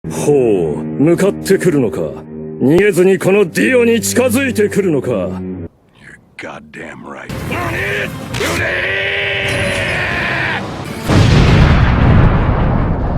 ほう、向かってくるのか。逃げずにこのディオに近づいてくるのか。You're goddamn right.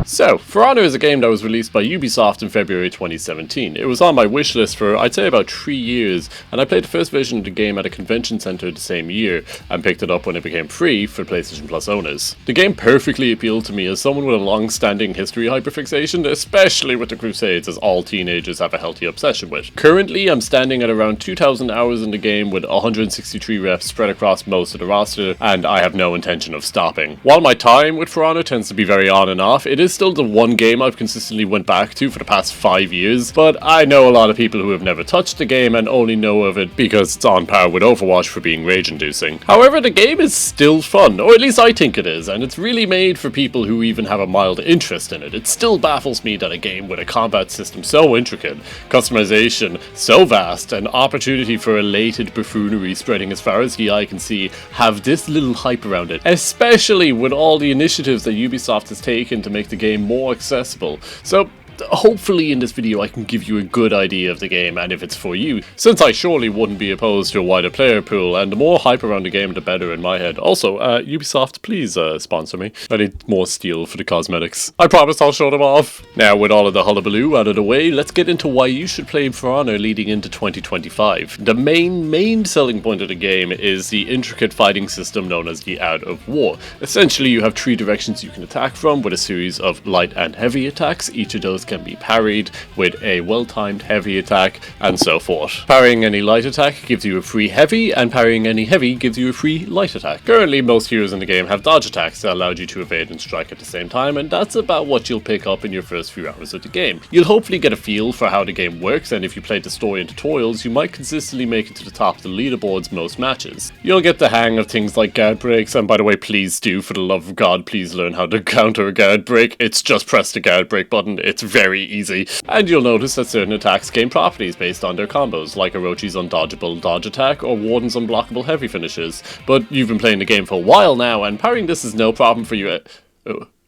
So, For Honor is a game that was released by Ubisoft in February 2017. It was on my wishlist for, I'd say, about 3 years, and I played the first version of the game at a convention centre the same year, and picked it up when it became free for PlayStation Plus owners. The game perfectly appealed to me as someone with a long-standing history hyperfixation, especially with the Crusades, as all teenagers have a healthy obsession with. Currently, I'm standing at around 2,000 hours in the game with 163 reps spread across most of the roster, and I have no intention of stopping. While my time with For Honor tends to be very on and off, it is still the one game I've consistently went back to for the past 5 years, but I know a lot of people who have never touched the game and only know of it because it's on par with Overwatch for being rage-inducing. However, the game is still fun, or at least I think it is, and it's really made for people who even have a mild interest in it. It still baffles me that a game with a combat system so intricate, customization so vast, and opportunity for elated buffoonery spreading as far as the eye can see have this little hype around it, especially with all the initiatives that Ubisoft has taken to make the game more accessible. So hopefully in this video I can give you a good idea of the game and if it's for you, since I surely wouldn't be opposed to a wider player pool, and the more hype around the game the better in my head. Also, Ubisoft, please sponsor me. I need more steel for the cosmetics. I promise I'll show them off. Now, with all of the hullabaloo out of the way, let's get into why you should play For Honor leading into 2025. The main selling point of the game is the intricate fighting system known as the Art of War. Essentially, you have 3 directions you can attack from, with a series of light and heavy attacks. Each of those can be parried with a well-timed heavy attack, and so forth. Parrying any light attack gives you a free heavy, and parrying any heavy gives you a free light attack. Currently, most heroes in the game have dodge attacks that allow you to evade and strike at the same time, and that's about what you'll pick up in your first few hours of the game. You'll hopefully get a feel for how the game works, and if you played the story and tutorials, you might consistently make it to the top of the leaderboards most matches. You'll get the hang of things like guard breaks, and by the way, please do, for the love of God, please learn how to counter a guard break. It's just press the guard break button. It's very easy. And you'll notice that certain attacks gain properties based on their combos, like Orochi's undodgeable dodge attack or Warden's unblockable heavy finishes. But you've been playing the game for a while now, and parrying this is no problem for you.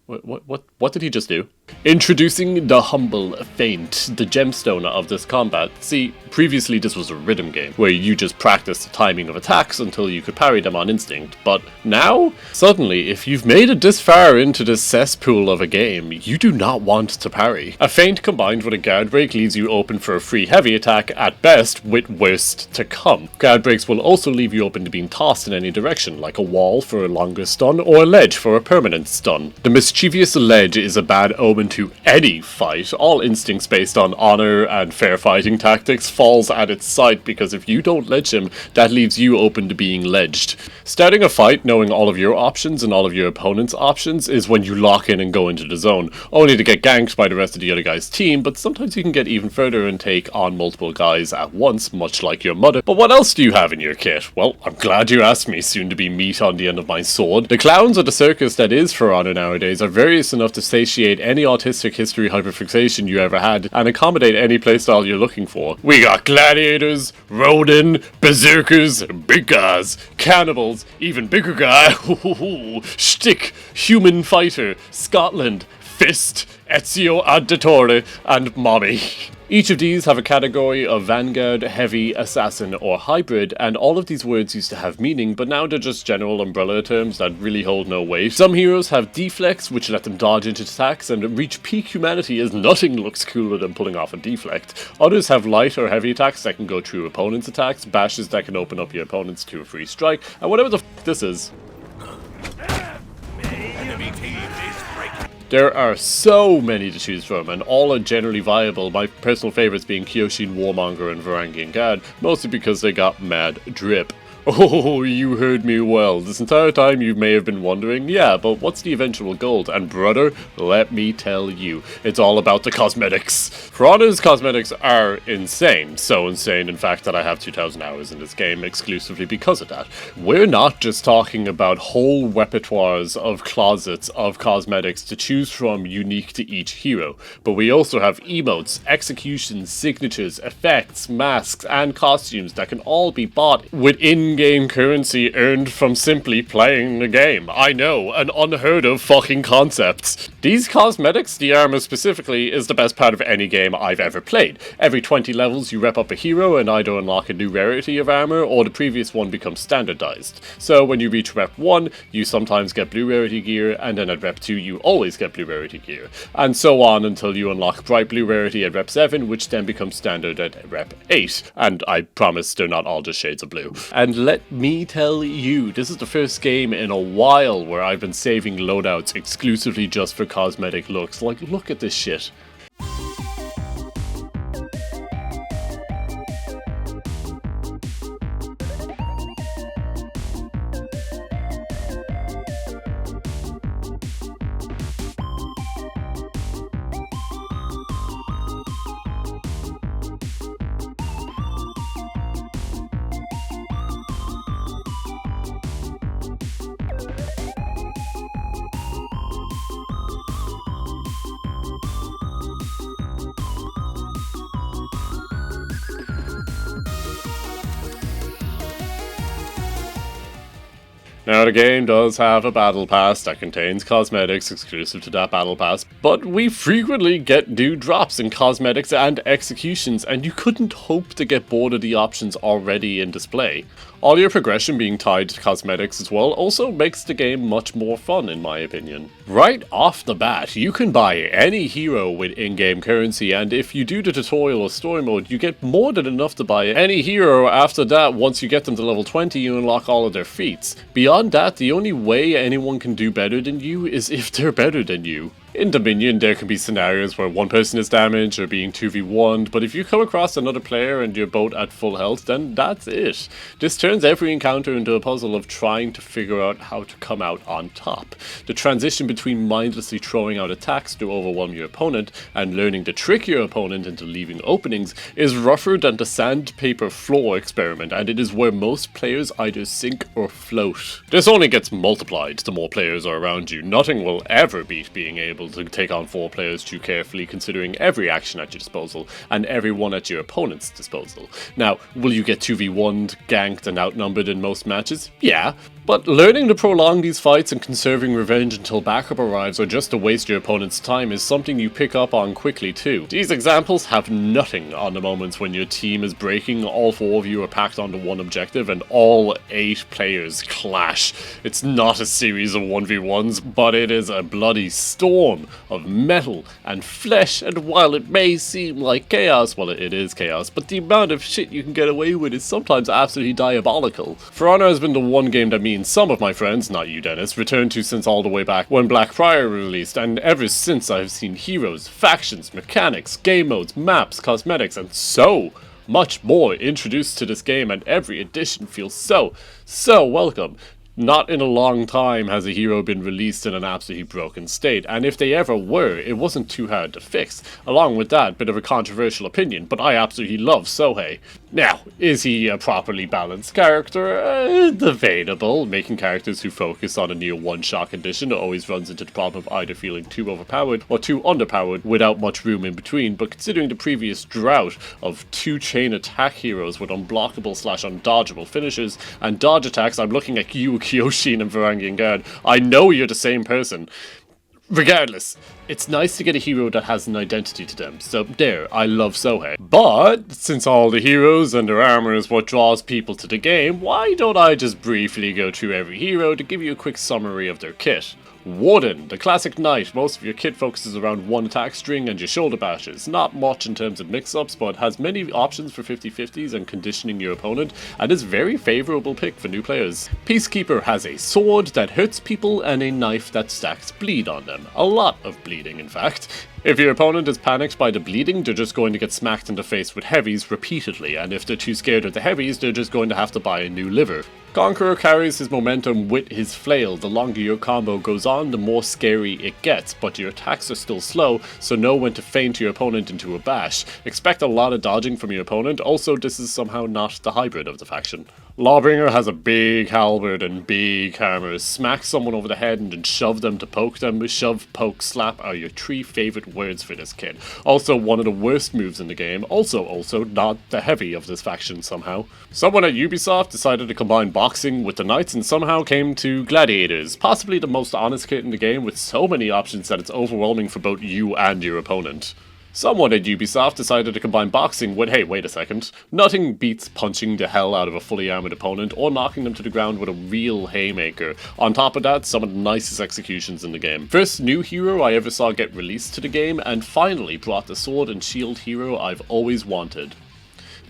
What did he just do? Introducing the humble feint, the gemstone of this combat. See, previously this was a rhythm game, where you just practiced the timing of attacks until you could parry them on instinct. But now, suddenly, if you've made it this far into this cesspool of a game, you do not want to parry. A feint combined with a guard break leaves you open for a free heavy attack, at best, with worst to come. Guard breaks will also leave you open to being tossed in any direction, like a wall for a longer stun, or a ledge for a permanent stun. The mischievous ledge is a bad omen to any fight. All instincts based on honor and fair fighting tactics falls at its sight, because if you don't ledge him, that leaves you open to being ledged. Starting a fight knowing all of your options and all of your opponent's options is when you lock in and go into the zone, only to get ganked by the rest of the other guy's team, but sometimes you can get even further and take on multiple guys at once, much like your mother. But what else do you have in your kit? Well, I'm glad you asked me, soon to be meat on the end of my sword. The clowns of the circus that is For Honor nowadays are various enough to satiate any autistic history hyperfixation you ever had and accommodate any playstyle you're looking for. We got gladiators, Ronin, berserkers, big guys, cannibals, even bigger guy, shtick, human fighter, Scotland, fist, Ezio Auditore, and mommy. Each of these have a category of vanguard, heavy, assassin, or hybrid, and all of these words used to have meaning, but now they're just general umbrella terms that really hold no weight. Some heroes have deflects, which let them dodge into attacks and reach peak humanity, as nothing looks cooler than pulling off a deflect. Others have light or heavy attacks that can go through opponents' attacks, bashes that can open up your opponents to a free strike, and whatever the f this is. Enemy team is breaking. There are so many to choose from, and all are generally viable, my personal favourites being Kyoshin, Warmonger, and Varangian Guard, mostly because they got mad drip. Oh, you heard me well. This entire time you may have been wondering, yeah, but what's the eventual gold? And brother, let me tell you, it's all about the cosmetics. For Honor's cosmetics are insane. So insane, in fact, that I have 2,000 hours in this game exclusively because of that. We're not just talking about whole repertoires of closets of cosmetics to choose from unique to each hero, but we also have emotes, executions, signatures, effects, masks, and costumes that can all be bought within in-game currency earned from simply playing the game. I know, an unheard of fucking concept. These cosmetics, the armor specifically, is the best part of any game I've ever played. Every 20 levels you rep up a hero and either unlock a new rarity of armor or the previous one becomes standardized. So when you reach rep 1, you sometimes get blue rarity gear, and then at rep 2 you always get blue rarity gear. And so on until you unlock bright blue rarity at rep 7, which then becomes standard at rep 8. And I promise they're not all just shades of blue. And let me tell you, this is the first game in a while where I've been saving loadouts exclusively just for cosmetic looks. Like, look at this shit. Now, the game does have a battle pass that contains cosmetics exclusive to that battle pass, but we frequently get new drops in cosmetics and executions, and you couldn't hope to get bored of the options already in display. All your progression being tied to cosmetics as well also makes the game much more fun, in my opinion. Right off the bat, you can buy any hero with in-game currency, and if you do the tutorial or story mode, you get more than enough to buy any hero. After that, once you get them to level 20, you unlock all of their feats. Beyond that, the only way anyone can do better than you is if they're better than you. In Dominion, there can be scenarios where one person is damaged or being 2v1'd, but if you come across another player and you're both at full health, then that's it. This turns every encounter into a puzzle of trying to figure out how to come out on top. The transition between mindlessly throwing out attacks to overwhelm your opponent and learning to trick your opponent into leaving openings is rougher than the sandpaper floor experiment, and it is where most players either sink or float. This only gets multiplied the more players are around you. Nothing will ever beat being able to take on 4 players too carefully, considering every action at your disposal and every one at your opponent's disposal. Now, will you get 2v1'd, ganked and outnumbered in most matches? Yeah. But learning to prolong these fights and conserving revenge until backup arrives or just to waste your opponent's time is something you pick up on quickly too. These examples have nothing on the moments when your team is breaking, all 4 of you are packed onto one objective and all 8 players clash. It's not a series of 1v1s, but it is a bloody storm of metal and flesh, and while it may seem like chaos, well, it is chaos, but the amount of shit you can get away with is sometimes absolutely diabolical. For Honor has been the one game that means some of my friends, not you Dennis, returned to since all the way back when Black Friar released, and ever since I have seen heroes, factions, mechanics, game modes, maps, cosmetics, and so much more introduced to this game, and every edition feels so welcome. Not in a long time has a hero been released in an absolutely broken state, and if they ever were, it wasn't too hard to fix. Along with that, bit of a controversial opinion, but I absolutely love Sohei. Now, is he a properly balanced character? Debatable. Making characters who focus on a near one-shot condition always runs into the problem of either feeling too overpowered or too underpowered without much room in between, but considering the previous drought of 2-chain attack heroes with unblockable/undodgeable finishes and dodge attacks, I'm looking at you, Kyoshin and Varangian Guard. I know you're the same person. Regardless, it's nice to get a hero that has an identity to them, so there, I love Sohei. But, since all the heroes and their armor is what draws people to the game, why don't I just briefly go through every hero to give you a quick summary of their kit. Warden, the classic knight. Most of your kit focuses around one attack string and your shoulder bashes. Not much in terms of mix-ups, but has many options for 50-50s and conditioning your opponent, and is very favourable pick for new players. Peacekeeper has a sword that hurts people and a knife that stacks bleed on them. A lot of bleeding, in fact. If your opponent is panicked by the bleeding, they're just going to get smacked in the face with heavies repeatedly, and if they're too scared of the heavies, they're just going to have to buy a new liver. Conqueror carries his momentum with his flail. The longer your combo goes on, the more scary it gets, but your attacks are still slow, so know when to feint your opponent into a bash. Expect a lot of dodging from your opponent. Also, this is somehow not the hybrid of the faction. Lawbringer has a big halberd and big hammer. Smack someone over the head and then shove them to poke them. Shove, poke, slap are your 3 favourite words for this kid. Also one of the worst moves in the game. Also not the heavy of this faction somehow. Someone at Ubisoft decided to combine boxing with the knights and somehow came to gladiators. Possibly the most honest kit in the game with so many options that it's overwhelming for both you and your opponent. Someone at Ubisoft decided to combine boxing with, hey, wait a second, nothing beats punching the hell out of a fully armoured opponent or knocking them to the ground with a real haymaker. On top of that, some of the nicest executions in the game. First new hero I ever saw get released to the game, and finally brought the sword and shield hero I've always wanted.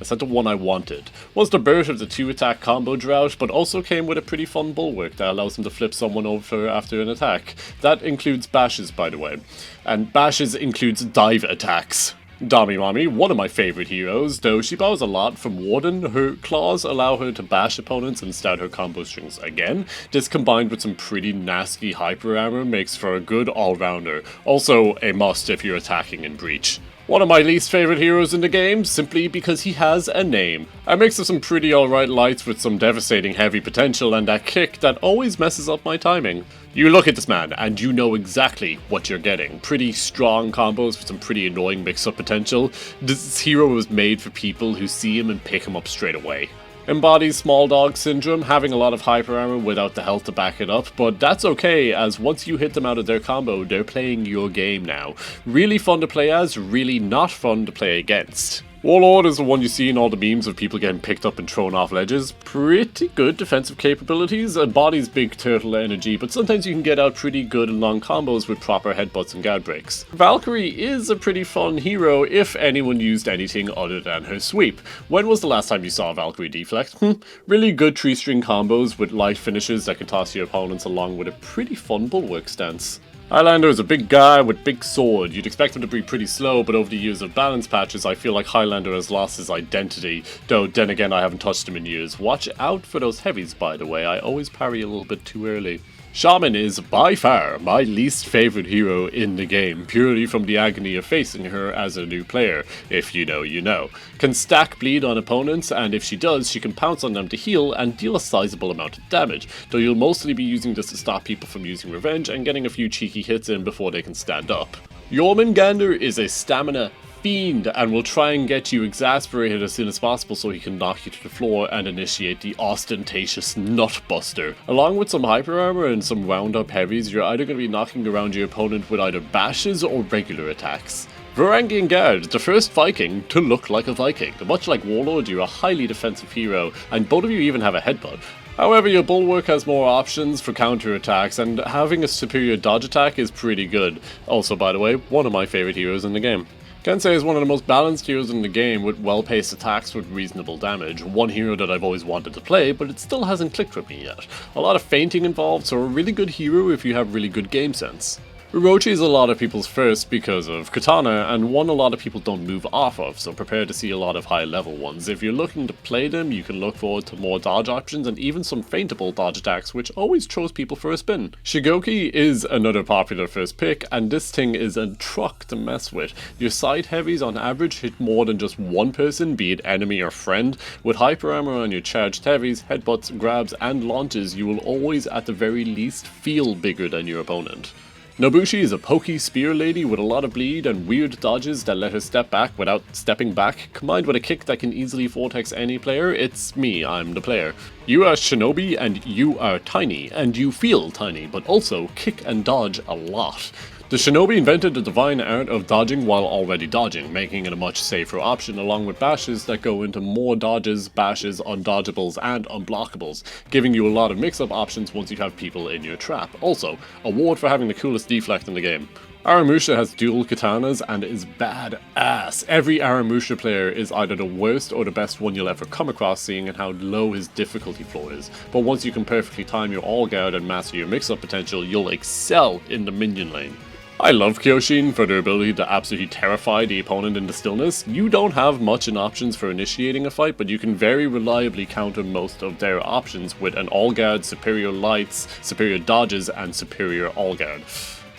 I said the one I wanted. Was the birth of the 2-attack combo drought, but also came with a pretty fun bulwark that allows him to flip someone over after an attack. That includes bashes, by the way. And bashes includes dive attacks. Dami Mami, one of my favourite heroes, though she borrows a lot from Warden. Her claws allow her to bash opponents and start her combo strings again. This combined with some pretty nasty hyper armor makes for a good all-rounder. Also a must if you're attacking in Breach. One of my least favourite heroes in the game, simply because he has a name. A mix of some pretty alright lights with some devastating heavy potential and that kick that always messes up my timing. You look at this man and you know exactly what you're getting. Pretty strong combos with some pretty annoying mix-up potential. This hero was made for people who see him and pick him up straight away. Embodies small dog syndrome, having a lot of hyper armor without the health to back it up, but that's okay, as once you hit them out of their combo, they're playing your game now. Really fun to play as, really not fun to play against. Warlord is the one you see in all the memes of people getting picked up and thrown off ledges. Pretty good defensive capabilities, embodies big turtle energy, but sometimes you can get out pretty good and long combos with proper headbutts and guard breaks. Valkyrie is a pretty fun hero if anyone used anything other than her sweep. When was the last time you saw Valkyrie deflect? Really good 3-string combos with light finishes that can toss your opponents along with a pretty fun bulwark stance. Highlander is a big guy with big sword. You'd expect him to be pretty slow, but over the years of balance patches, I feel like Highlander has lost his identity. Though, then again, I haven't touched him in years. Watch out for those heavies, by the way. I always parry a little bit too early. Shaman is, by far, my least favourite hero in the game, purely from the agony of facing her as a new player. If you know, you know. Can stack bleed on opponents, and if she does, she can pounce on them to heal and deal a sizable amount of damage, though you'll mostly be using this to stop people from using revenge and getting a few cheeky hits in before they can stand up. Jormungandr is a stamina fiend and will try and get you exasperated as soon as possible so he can knock you to the floor and initiate the ostentatious nutbuster. Along with some hyper armor and some wound up heavies, you're either going to be knocking around your opponent with either bashes or regular attacks. Varangian Guard, the first Viking to look like a Viking. Much like Warlord, you're a highly defensive hero, and both of you even have a headbutt. However, your bulwark has more options for counter attacks, and having a superior dodge attack is pretty good. Also, by the way, one of my favourite heroes in the game. Kensei is one of the most balanced heroes in the game with well-paced attacks with reasonable damage. One hero that I've always wanted to play, but it still hasn't clicked with me yet. A lot of feinting involved, so a really good hero if you have really good game sense. Orochi is a lot of people's first because of Katana, and one a lot of people don't move off of, so prepare to see a lot of high level ones. If you're looking to play them, you can look forward to more dodge options and even some feintable dodge attacks, which always throws people for a spin. Shigoki is another popular first pick, and this thing is a truck to mess with. Your side heavies on average hit more than just one person, be it enemy or friend. With hyper armor on your charged heavies, headbutts, grabs, and launches, you will always at the very least feel bigger than your opponent. Nobushi is a pokey spear lady with a lot of bleed and weird dodges that let her step back without stepping back, combined with a kick that can easily vortex any player. It's me, I'm the player. You are shinobi and you are tiny, and you feel tiny, but also kick and dodge a lot. The shinobi invented the divine art of dodging while already dodging, making it a much safer option, along with bashes that go into more dodges, bashes, undodgeables, and unblockables, giving you a lot of mix-up options once you have people in your trap. Also, award for having the coolest deflect in the game. Aramusha has dual katanas and is badass. Every Aramusha player is either the worst or the best one you'll ever come across, seeing how low his difficulty floor is. But once you can perfectly time your all guard and master your mix-up potential, you'll excel in the minion lane. I love Kyoshin for their ability to absolutely terrify the opponent into stillness. You don't have much in options for initiating a fight, but you can very reliably counter most of their options with an all-guard, superior lights, superior dodges, and superior all-guard.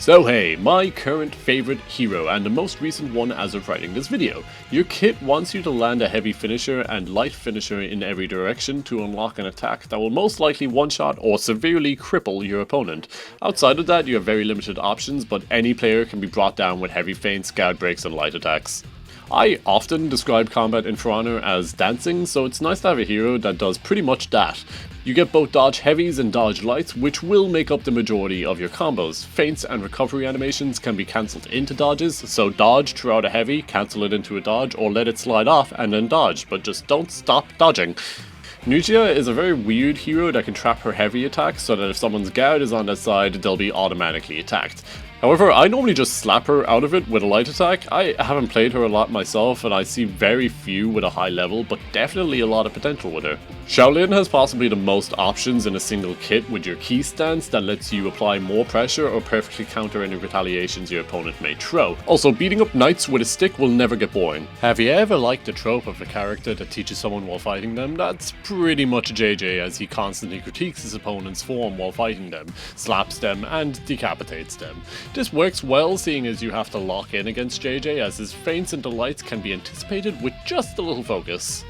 So hey, my current favorite hero and the most recent one as of writing this video. Your kit wants you to land a heavy finisher and light finisher in every direction to unlock an attack that will most likely one-shot or severely cripple your opponent. Outside of that, you have very limited options, but any player can be brought down with heavy feints, guard breaks, and light attacks. I often describe combat in For Honor as dancing, so it's nice to have a hero that does pretty much that. You get both dodge heavies and dodge lights, which will make up the majority of your combos. Feints and recovery animations can be cancelled into dodges, so dodge throughout a heavy, cancel it into a dodge, or let it slide off and then dodge, but just don't stop dodging. Nugia is a very weird hero that can trap her heavy attacks so that if someone's guard is on that side, they'll be automatically attacked. However, I normally just slap her out of it with a light attack. I haven't played her a lot myself, and I see very few with a high level, but definitely a lot of potential with her. Shaolin has possibly the most options in a single kit with your key stance that lets you apply more pressure or perfectly counter any retaliations your opponent may throw. Also, beating up knights with a stick will never get boring. Have you ever liked the trope of a character that teaches someone while fighting them? That's pretty much JJ, as he constantly critiques his opponent's form while fighting them, slaps them, and decapitates them. This works well, seeing as you have to lock in against JJ, as his feints and delights can be anticipated with just a little focus.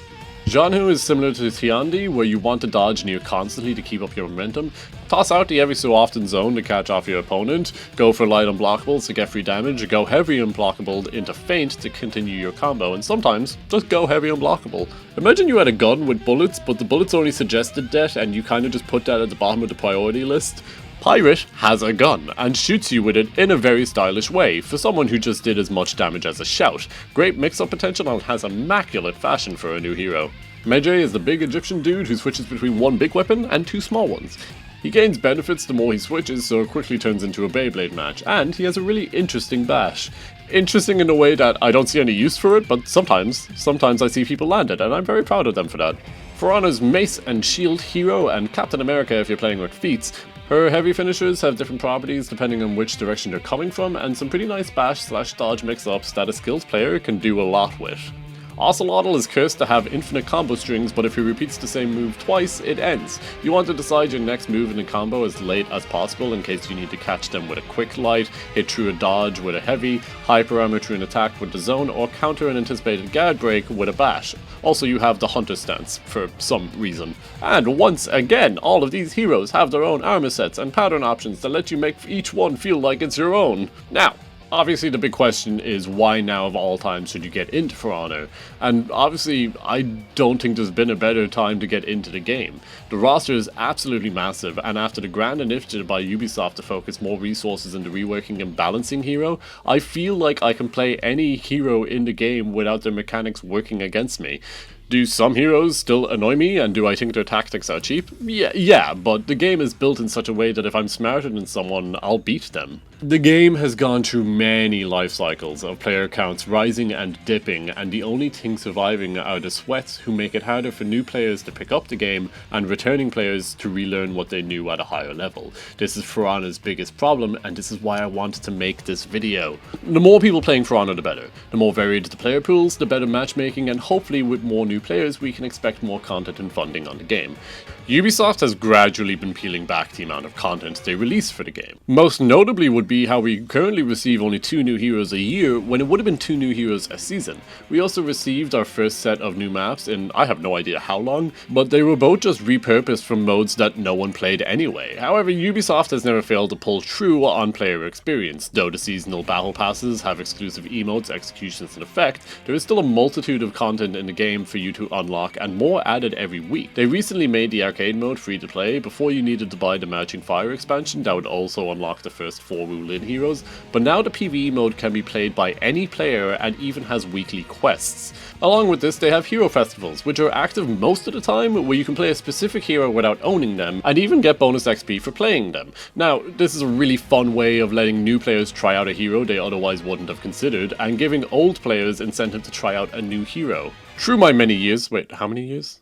Jianhu is similar to Tiandi, where you want to dodge near constantly to keep up your momentum. Toss out the every so often zone to catch off your opponent, go for light unblockables to get free damage, go heavy unblockable into feint to continue your combo, and sometimes just go heavy unblockable. Imagine you had a gun with bullets, but the bullets only suggested death and you kinda just put that at the bottom of the priority list. Pirate has a gun, and shoots you with it in a very stylish way, for someone who just did as much damage as a shout. Great mix-up potential and has immaculate fashion for a new hero. Medjay is the big Egyptian dude who switches between one big weapon and two small ones. He gains benefits the more he switches, so it quickly turns into a Beyblade match, and he has a really interesting bash. Interesting in a way that I don't see any use for it, but sometimes I see people land it, and I'm very proud of them for that. For Honor's Mace and Shield hero, and Captain America if you're playing with feats, her heavy finishers have different properties depending on which direction they're coming from, and some pretty nice bash/dodge mix-ups that a skilled player can do a lot with. Ocelotl is cursed to have infinite combo strings, but if he repeats the same move twice, it ends. You want to decide your next move in the combo as late as possible in case you need to catch them with a quick light, hit through a dodge with a heavy, hyper armor through an attack with the zone, or counter an anticipated guard break with a bash. Also, you have the Hunter stance, for some reason. And once again, all of these heroes have their own armor sets and pattern options that let you make each one feel like it's your own. Now, obviously the big question is why now of all time should you get into For Honor? And obviously I don't think there's been a better time to get into the game. The roster is absolutely massive, and after the grand initiative by Ubisoft to focus more resources into reworking and balancing hero, I feel like I can play any hero in the game without their mechanics working against me. Do some heroes still annoy me, and do I think their tactics are cheap? Yeah, but the game is built in such a way that if I'm smarter than someone, I'll beat them. The game has gone through many life cycles of player counts rising and dipping, and the only thing surviving are the sweats who make it harder for new players to pick up the game and returning players to relearn what they knew at a higher level. This is For Honor's biggest problem, and this is why I wanted to make this video. The more people playing For Honor, the better. The more varied the player pools, the better matchmaking, and hopefully with more new players we can expect more content and funding on the game. Ubisoft has gradually been peeling back the amount of content they release for the game. Most notably would be how we currently receive only 2 new heroes a year when it would have been 2 new heroes a season. We also received our first set of new maps in I have no idea how long, but they were both just repurposed from modes that no one played anyway. However, Ubisoft has never failed to pull true on player experience. Though the seasonal battle passes have exclusive emotes, executions and effect, there is still a multitude of content in the game for you to unlock, and more added every week. They recently made the arcade mode free to play. Before you needed to buy the Marching Fire expansion that would also unlock the first 4 Wulin heroes, but now the PvE mode can be played by any player and even has weekly quests. Along with this, they have hero festivals, which are active most of the time, where you can play a specific hero without owning them, and even get bonus XP for playing them. Now, this is a really fun way of letting new players try out a hero they otherwise wouldn't have considered, and giving old players incentive to try out a new hero. Through my many years, wait, how many years?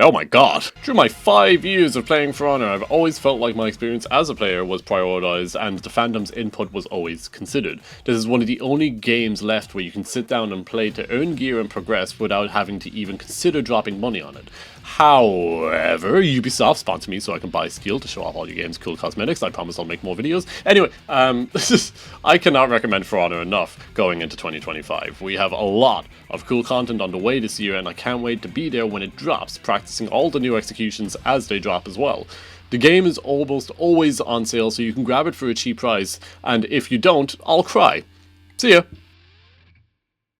Oh my god! Through my 5 years of playing For Honor, I've always felt like my experience as a player was prioritized and the fandom's input was always considered. This is one of the only games left where you can sit down and play to earn gear and progress without having to even consider dropping money on it. However, Ubisoft sponsor me so I can buy skill to show off all your game's cool cosmetics. I promise I'll make more videos. Anyway, I cannot recommend For Honor enough going into 2025. We have a lot of cool content on the way this year, and I can't wait to be there when it drops, practicing all the new executions as they drop as well. The game is almost always on sale, so you can grab it for a cheap price, and if you don't, I'll cry. See ya!